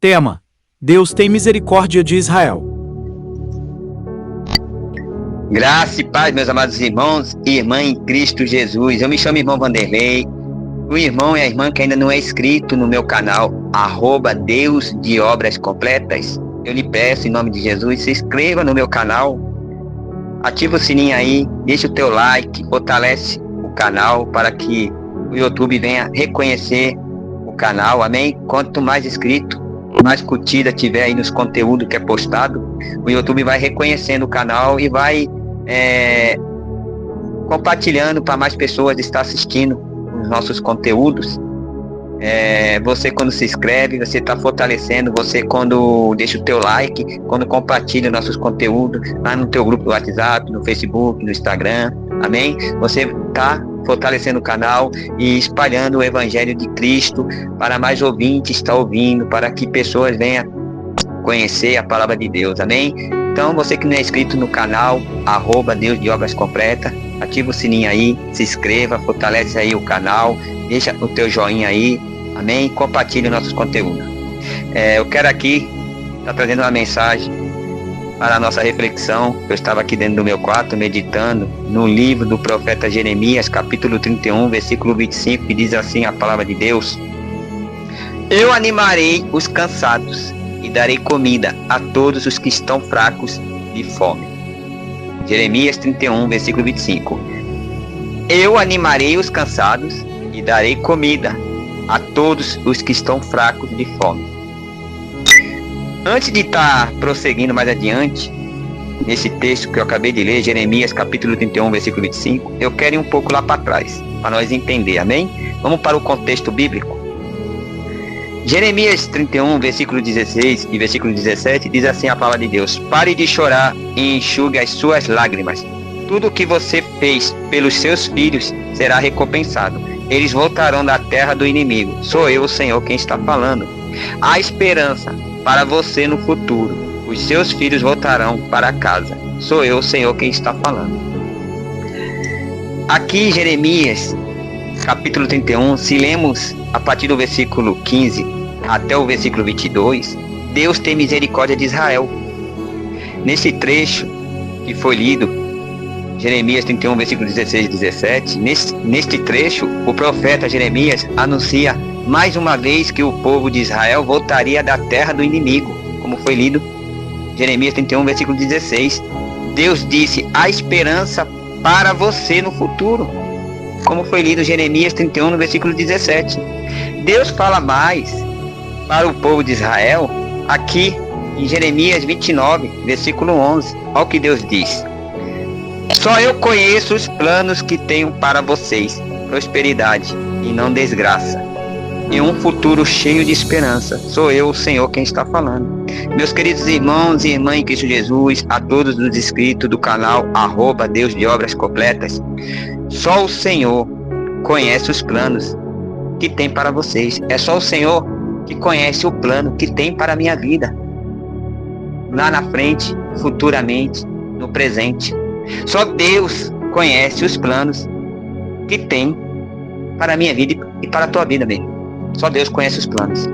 Tema: Deus tem misericórdia de Israel. Graça e paz, meus amados irmãos e irmãs em Cristo Jesus. Eu me chamo irmão Vanderlei. O irmão e a irmã que ainda não é inscrito no meu canal, @Deus de Obras Completas, eu lhe peço, em nome de Jesus, se inscreva no meu canal, ativa o sininho aí, deixa o teu like, fortalece o canal para que o YouTube venha reconhecer o canal, amém? Quanto mais inscrito, mais curtida tiver aí nos conteúdos que é postado, o YouTube vai reconhecendo o canal e vai compartilhando para mais pessoas estar assistindo os nossos conteúdos. Você quando se inscreve, você está fortalecendo, você quando deixa o teu like, quando compartilha nossos conteúdos lá no teu grupo do WhatsApp, no Facebook, no Instagram, amém? Você está fortalecendo o canal e espalhando o Evangelho de Cristo para mais ouvintes estar ouvindo, para que pessoas venham conhecer a palavra de Deus, amém? Então você que não é inscrito no canal, @Deus de Obras Completas, ativa o sininho aí, se inscreva, fortalece aí o canal, deixa o teu joinha aí, amém? Compartilhe nossos conteúdos. Eu quero aqui estar trazendo uma mensagem para a nossa reflexão. Eu estava aqui dentro do meu quarto meditando no livro do profeta Jeremias, capítulo 31, versículo 25, que diz assim a palavra de Deus: Eu animarei os cansados e darei comida a todos os que estão fracos de fome. Jeremias 31, versículo 25. Eu animarei os cansados e darei comida a todos os que estão fracos de fome. Antes de estar prosseguindo mais adiante, nesse texto que eu acabei de ler, Jeremias capítulo 31, versículo 25, eu quero ir um pouco lá para trás, para nós entender, amém? Vamos para o contexto bíblico. Jeremias 31, versículo 16 e versículo 17, diz assim a palavra de Deus: Pare de chorar e enxugue as suas lágrimas. Tudo o que você fez pelos seus filhos será recompensado. Eles voltarão da terra do inimigo. Sou eu, o Senhor, quem está falando. Há esperança para você no futuro. Os seus filhos voltarão para casa. Sou eu, o Senhor, quem está falando. Aqui em Jeremias, capítulo 31, se lemos a partir do versículo 15 até o versículo 22, Deus tem misericórdia de Israel. Nesse trecho que foi lido, Jeremias 31, versículo 16 e 17, neste trecho, o profeta Jeremias anuncia mais uma vez que o povo de Israel voltaria da terra do inimigo, como foi lido Jeremias 31, versículo 16. Deus disse: há esperança para você no futuro, como foi lido Jeremias 31, no versículo 17. Deus fala mais para o povo de Israel aqui em Jeremias 29, versículo 11. Olha o que Deus diz: Só eu conheço os planos que tenho para vocês, prosperidade e não desgraça, e um futuro cheio de esperança. Sou eu, o Senhor, quem está falando. Meus queridos irmãos e irmãs em Cristo Jesus, a todos os inscritos do canal @Deus de Obras Completas, só o Senhor conhece os planos que tem para vocês. É só o Senhor que conhece o plano que tem para a minha vida, lá na frente, futuramente, no presente. Só Deus conhece os planos que tem para a minha vida e para a tua vida mesmo. Só Deus conhece os planos.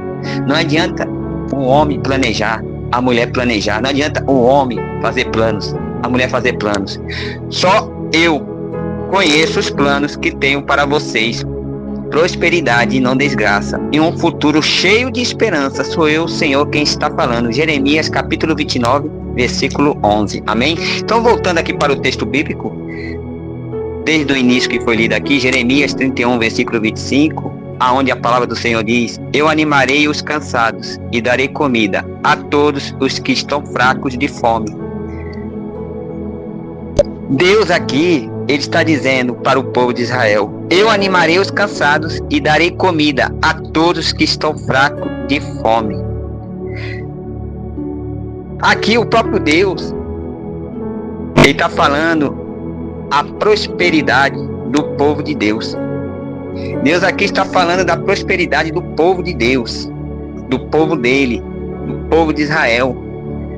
Não adianta o homem planejar, a mulher planejar. Não adianta o homem fazer planos, a mulher fazer planos. Só eu conheço os planos que tenho para vocês, prosperidade e não desgraça, e um futuro cheio de esperança. Sou eu, Senhor, quem está falando. Jeremias capítulo 29, versículo 11. Amém? Então, voltando aqui para o texto bíblico, desde o início que foi lido aqui, Jeremias 31, versículo 25, aonde a palavra do Senhor diz: Eu animarei os cansados e darei comida a todos os que estão fracos de fome. Deus aqui, Ele está dizendo para o povo de Israel: Eu animarei os cansados e darei comida a todos que estão fracos de fome. Aqui o próprio Deus, Ele está falando a prosperidade do povo de Deus. Deus aqui está falando da prosperidade do povo de Deus, do povo dele, do povo de Israel.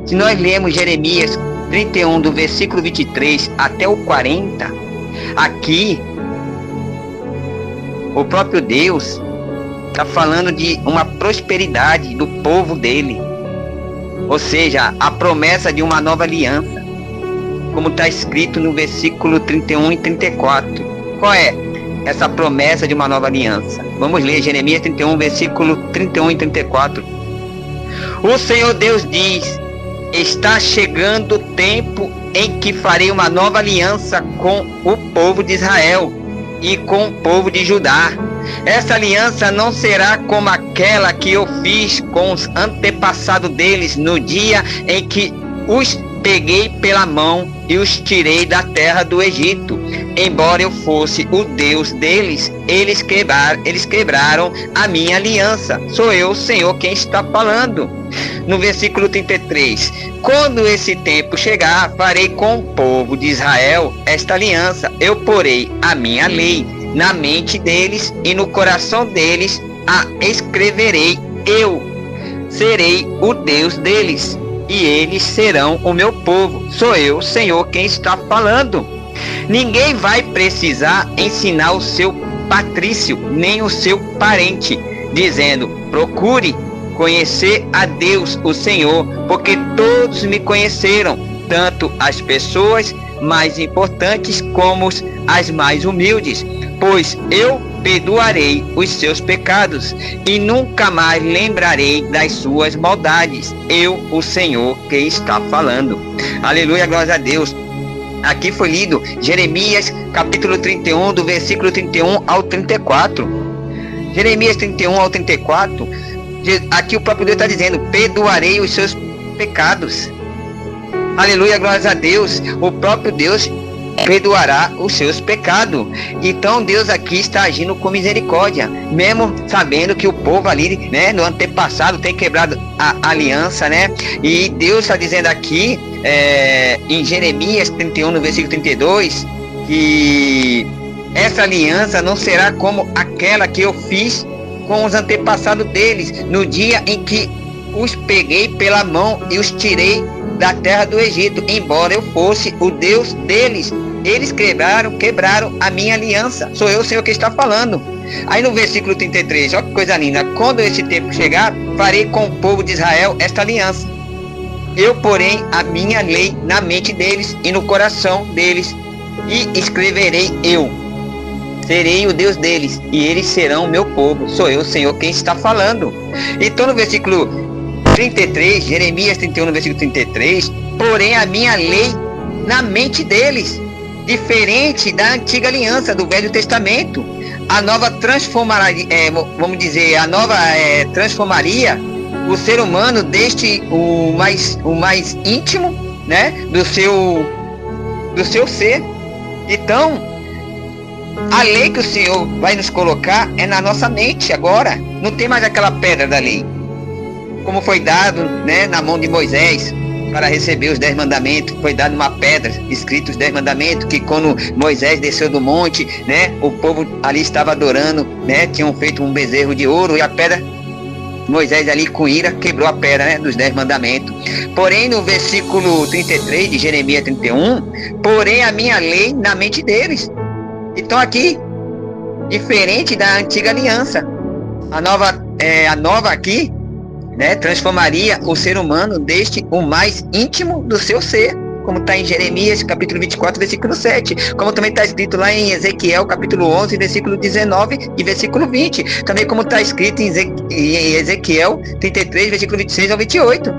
Se nós lermos Jeremias 31, do versículo 23 até o 40, aqui o próprio Deus está falando de uma prosperidade do povo dele. Ou seja, a promessa de uma nova aliança, como está escrito no versículo 31 e 34. Qual é essa promessa de uma nova aliança? Vamos ler Jeremias 31, versículo 31 e 34. O Senhor Deus diz: está chegando o tempo em que farei uma nova aliança com o povo de Israel e com o povo de Judá. Essa aliança não será como aquela que eu fiz com os antepassados deles no dia em que os peguei pela mão e os tirei da terra do Egito. Embora eu fosse o Deus deles, eles quebraram a minha aliança. Sou eu, o Senhor, quem está falando. No versículo 33, quando esse tempo chegar, farei com o povo de Israel esta aliança. Eu porei a minha lei na mente deles e no coração deles a escreverei. Eu serei o Deus deles e eles serão o meu povo. Sou eu, Senhor, quem está falando. Ninguém vai precisar ensinar o seu patrício, nem o seu parente, dizendo: procure conhecer a Deus, o Senhor, porque todos me conheceram, tanto as pessoas mais importantes como as mais humildes, pois eu perdoarei os seus pecados e nunca mais lembrarei das suas maldades. Eu, o Senhor, que está falando. Aleluia, glória a Deus. Aqui foi lido Jeremias capítulo 31, do versículo 31 ao 34. Jeremias 31 ao 34, aqui o próprio Deus está dizendo: perdoarei os seus pecados. Aleluia, glória a Deus. O próprio Deus perdoará os seus pecados. Então Deus aqui está agindo com misericórdia, mesmo sabendo que o povo ali, né, no antepassado tem quebrado a aliança, né? E Deus está dizendo aqui em Jeremias 31, no versículo 32, que essa aliança não será como aquela que eu fiz com os antepassados deles no dia em que os peguei pela mão e os tirei da terra do Egito. Embora eu fosse o Deus deles, eles quebraram a minha aliança. Sou eu, o Senhor, que está falando. Aí no versículo 33, olha que coisa linda: quando esse tempo chegar, farei com o povo de Israel esta aliança. Eu porei a minha lei na mente deles e no coração deles, e escreverei eu. Serei o Deus deles, e eles serão o meu povo. Sou eu, o Senhor, quem está falando. Então no versículo 33, Jeremias 31, no versículo 33, porém a minha lei na mente deles, diferente da antiga aliança do Velho Testamento. A nova transformaria, transformaria o ser humano deste o mais íntimo, né, do seu ser. Então, a lei que o Senhor vai nos colocar é na nossa mente agora. Não tem mais aquela pedra da lei, como foi dado, né, na mão de Moisés para receber os 10 mandamentos. Foi dado uma pedra, escrito os 10 mandamentos, que quando Moisés desceu do monte, né, o povo ali estava adorando, né, tinham feito um bezerro de ouro, e a pedra, Moisés ali com ira quebrou a pedra, né, dos 10 mandamentos. Porém no versículo 33 de Jeremias 31, porém a minha lei na mente deles. Então aqui, diferente da antiga aliança, a nova aqui, né, transformaria o ser humano deste o mais íntimo do seu ser, como está em Jeremias capítulo 24, versículo 7, como também está escrito lá em Ezequiel capítulo 11, versículo 19 e versículo 20, também como está escrito em Ezequiel 33, versículo 26 ao 28.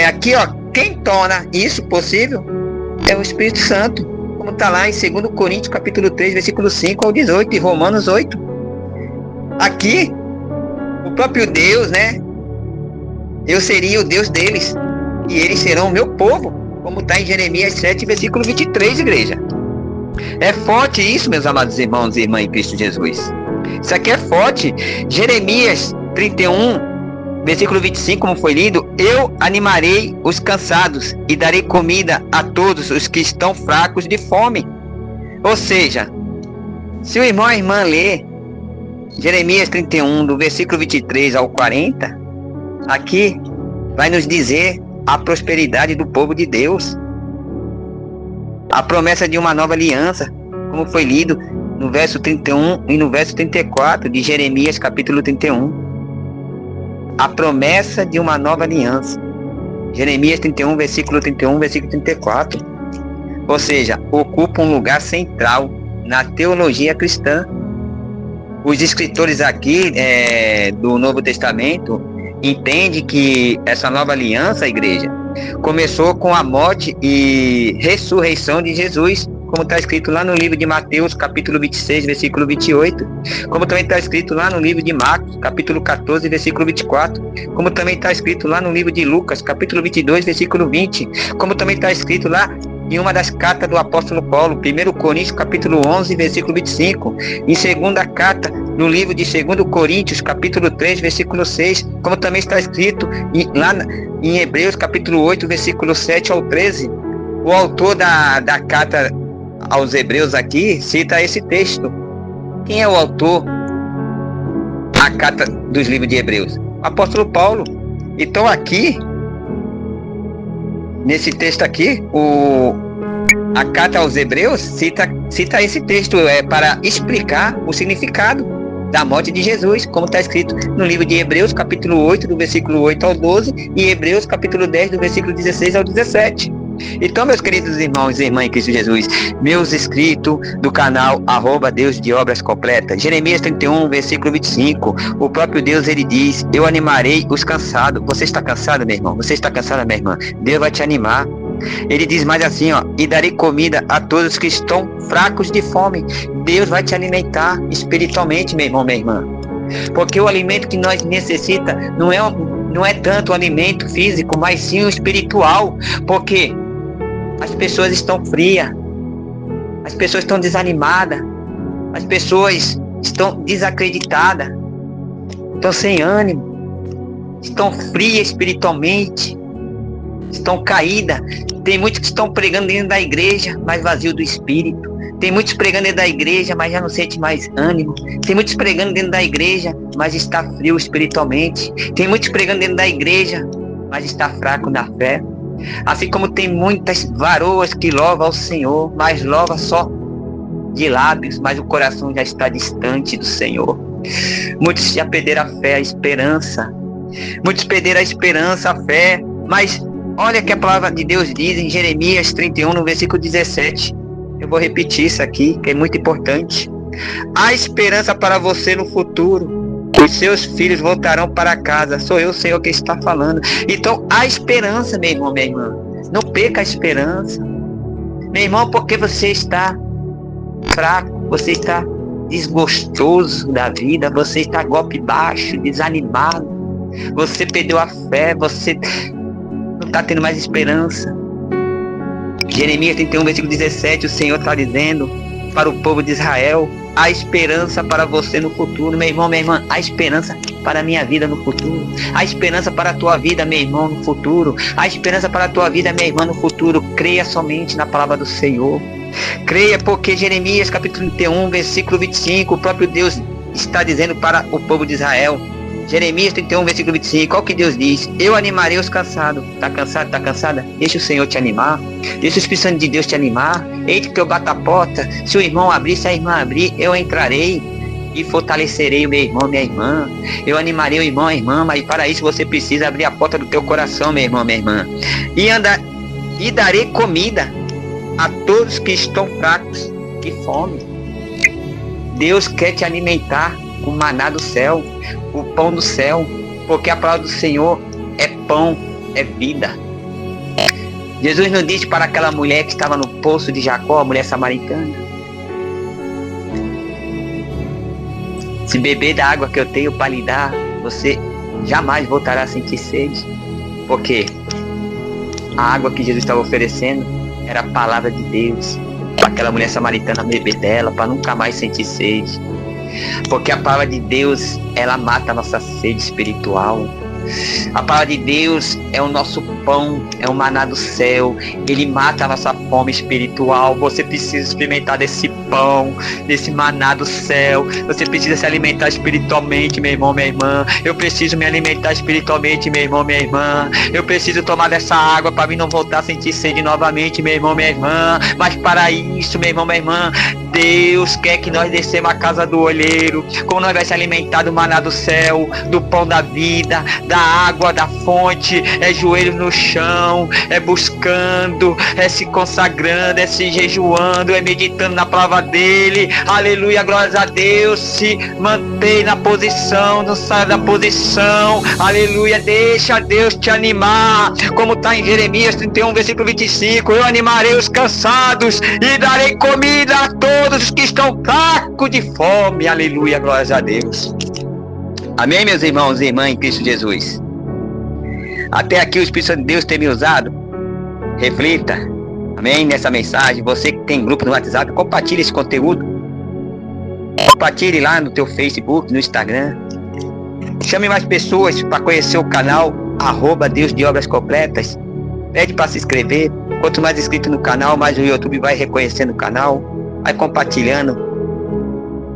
Aqui, ó, quem torna isso possível é o Espírito Santo, como está lá em 2 Coríntios capítulo 3, versículo 5 ao 18, e Romanos 8. Aqui, o próprio Deus, né, eu seria o Deus deles e eles serão o meu povo, como está em Jeremias 7, versículo 23, igreja. É forte isso, meus amados irmãos e irmãs em Cristo Jesus. Isso aqui é forte. Jeremias 31, versículo 25, como foi lido: eu animarei os cansados e darei comida a todos os que estão fracos de fome. Ou seja, se o irmão e a irmã ler Jeremias 31, do versículo 23 ao 40, aqui vai nos dizer a prosperidade do povo de Deus, a promessa de uma nova aliança, como foi lido no verso 31 e no verso 34 de Jeremias capítulo 31. A promessa de uma nova aliança. Jeremias 31, versículo 31, versículo 34. Ou seja, ocupa um lugar central na teologia cristã. Os escritores aqui do Novo Testamento entendem que essa nova aliança, igreja, começou com a morte e ressurreição de Jesus, como está escrito lá no livro de Mateus, capítulo 26, versículo 28, como também está escrito lá no livro de Marcos, capítulo 14, versículo 24, como também está escrito lá no livro de Lucas, capítulo 22, versículo 20, como também está escrito lá em uma das cartas do apóstolo Paulo, 1 Coríntios, capítulo 11, versículo 25, em segunda carta, no livro de 2 Coríntios, capítulo 3, versículo 6, como também está escrito lá em Hebreus, capítulo 8, versículo 7 ao 13, o autor da carta aos Hebreus aqui cita esse texto. Quem é o autor da carta dos livros de Hebreus? O apóstolo Paulo. Então aqui, nesse texto aqui, a carta aos Hebreus cita esse texto para explicar o significado da morte de Jesus, como está escrito no livro de Hebreus, capítulo 8, do versículo 8 ao 12, e Hebreus, capítulo 10, do versículo 16 ao 17. Então, meus queridos irmãos e irmãs em Cristo Jesus, meus inscritos do canal Deus de Obras Completas, Jeremias 31, versículo 25, o próprio Deus, ele diz: eu animarei os cansados. Você está cansado, meu irmão? Você está cansada, minha irmã? Deus vai te animar. Ele diz mais assim, e darei comida a todos que estão fracos de fome. Deus vai te alimentar espiritualmente, meu irmão, minha irmã. Porque o alimento que nós necessitamos não é tanto o alimento físico, mas sim o espiritual. Porque as pessoas estão frias, as pessoas estão desanimadas, as pessoas estão desacreditadas, estão sem ânimo, estão frias espiritualmente, estão caídas. Tem muitos que estão pregando dentro da igreja, mas vazio do espírito. Tem muitos pregando dentro da igreja, mas já não sente mais ânimo. Tem muitos pregando dentro da igreja, mas está frio espiritualmente. Tem muitos pregando dentro da igreja, mas está fraco na fé. Assim como tem muitas varoas que louvam ao Senhor, mas louvam só de lábios, mas o coração já está distante do Senhor. Muitos já perderam a fé, a esperança. Muitos perderam a esperança, a fé. Mas olha que a palavra de Deus diz em Jeremias 31, no versículo 17. Eu vou repetir isso aqui, que é muito importante. Há esperança para você no futuro. Os seus filhos voltarão para casa. Sou eu, Senhor, que está falando. Então, há esperança, meu irmão, minha irmã. Não perca a esperança. Meu irmão, porque você está fraco, você está desgostoso da vida, você está golpe baixo, desanimado. Você perdeu a fé, você não está tendo mais esperança. Jeremias 31, versículo 17, o Senhor está dizendo para o povo de Israel: há esperança para você no futuro, meu irmão, minha irmã. Há esperança para a minha vida no futuro. Há esperança para a tua vida, meu irmão, no futuro. Há esperança para a tua vida, minha irmã, no futuro. Creia somente na palavra do Senhor. Creia, porque Jeremias capítulo 31, versículo 25, o próprio Deus está dizendo para o povo de Israel. Jeremias 31, versículo 25, qual que Deus diz? Eu animarei os cansados. Tá cansado, tá cansada? Deixa o Senhor te animar. Deixa o Espírito Santo de Deus te animar. Eita que eu bato a porta. Se o irmão abrir, se a irmã abrir, eu entrarei e fortalecerei o meu irmão, minha irmã. Eu animarei o irmão, a irmã, mas para isso você precisa abrir a porta do teu coração, meu irmão, minha irmã. E darei comida a todos que estão fracos de fome. Deus quer te alimentar com o maná do céu, o pão do céu, porque a palavra do Senhor é pão, é vida. Jesus não disse para aquela mulher que estava no poço de Jacó, a mulher samaritana: se beber da água que eu tenho para lhe dar, você jamais voltará a sentir sede. Porque a água que Jesus estava oferecendo era a palavra de Deus, para aquela mulher samaritana beber dela, para nunca mais sentir sede. Porque a palavra de Deus, ela mata a nossa sede espiritual. A palavra de Deus é o nosso pão, é o maná do céu. Ele mata a nossa fome espiritual. Você precisa experimentar desse pão, desse maná do céu. Você precisa se alimentar espiritualmente, meu irmão, minha irmã. Eu preciso me alimentar espiritualmente, meu irmão, minha irmã. Eu preciso tomar dessa água para mim não voltar a sentir sede novamente, meu irmão, minha irmã. Mas para isso, meu irmão, minha irmã, Deus quer que nós descemos a casa do olheiro. Como nós vamos se alimentar do maná do céu, do pão da vida, da água da fonte? É joelho no chão, é buscando, é se consagrando, é se jejuando, é meditando na palavra dele. Aleluia, glórias a Deus. Se mantém na posição, não saia da posição. Aleluia, deixa Deus te animar, como está em Jeremias 31, versículo 25. Eu animarei os cansados e darei comida a todos os que estão fracos de fome. Aleluia, glórias a Deus. Amém, meus irmãos e irmãs em Cristo Jesus. Até aqui o Espírito Santo de Deus tem me usado. Reflita, amém, nessa mensagem. Você que tem grupo no WhatsApp, compartilhe esse conteúdo. Compartilhe lá no teu Facebook, no Instagram. Chame mais pessoas para conhecer o canal @Deus de Obras Completas. Pede para se inscrever. Quanto mais inscrito no canal, mais o YouTube vai reconhecendo o canal, vai compartilhando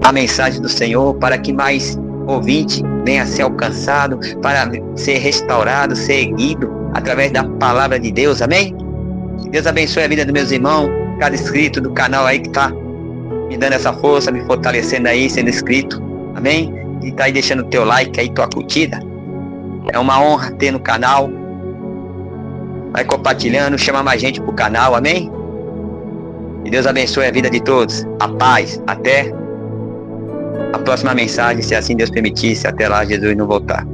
a mensagem do Senhor para que mais ouvinte venha a ser alcançado, para ser restaurado, ser erguido através da palavra de Deus. Amém? Deus abençoe a vida dos meus irmãos, cada inscrito do canal aí que está me dando essa força, me fortalecendo aí, sendo inscrito. Amém? E tá aí deixando teu like aí, tua curtida. É uma honra ter no canal. Vai compartilhando, chama mais gente pro canal, amém? E Deus abençoe a vida de todos. A paz. Até a próxima mensagem, se assim Deus permitir, se até lá Jesus não voltar.